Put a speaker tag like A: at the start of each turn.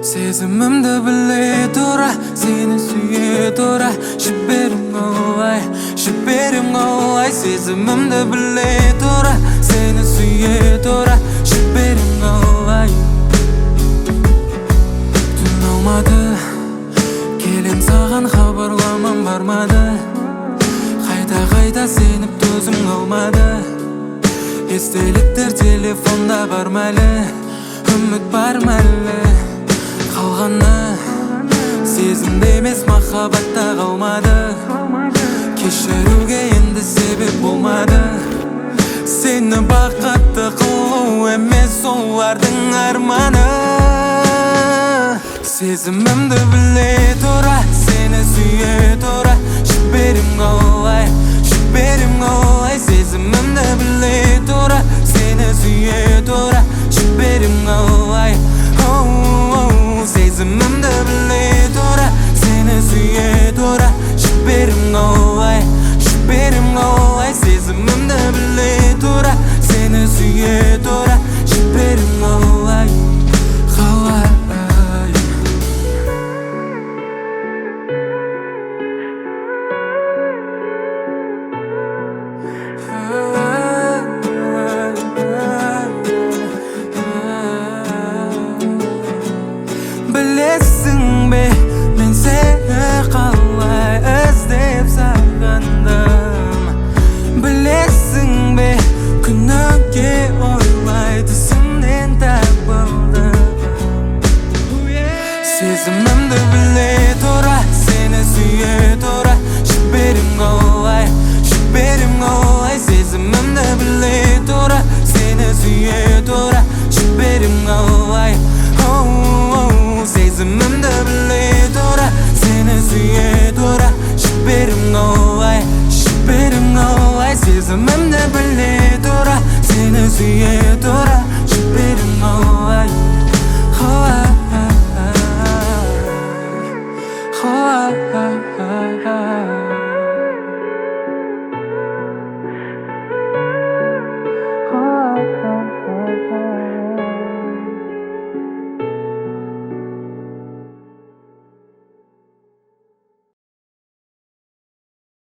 A: Сезімімді біле тұра, сені сүйе тұра. Жіберім олай, сезімімді біле тұра, сені сүйе тұра. Жіберім олай. Түн алмады, келем саған хабарламам бармады. Қайта сеніп төзім қалмады. Естеліктер телефонда бар мәлі, үміт бар мәлі. Қалғаны сезімде емес махаббатта қалмады. Кешіруге енді себеп болмады. Сені бақытты қылу емес олардың арманы. Сезімімді біле тұра, сені сүйе тұра. Жіберім олай, сезімімді біле тұра, сені сүйе тұра. Жіберім олай, сезімімді біле тұра, сені сүйе тұра. Жіберім олай, сезімімді біле тұра, сені сүйе тұра. Жіберім олай, қалай. Білесің бе, мен сені қалай іздеп сағындым. Білесің бе, күніге ойлай түсімнен табылдым. Сезімімді біле тұра, сені сүйе тұра. Жіберім олай, сезімімді біле тұра, сені сүйе тұра. Жіберім олай.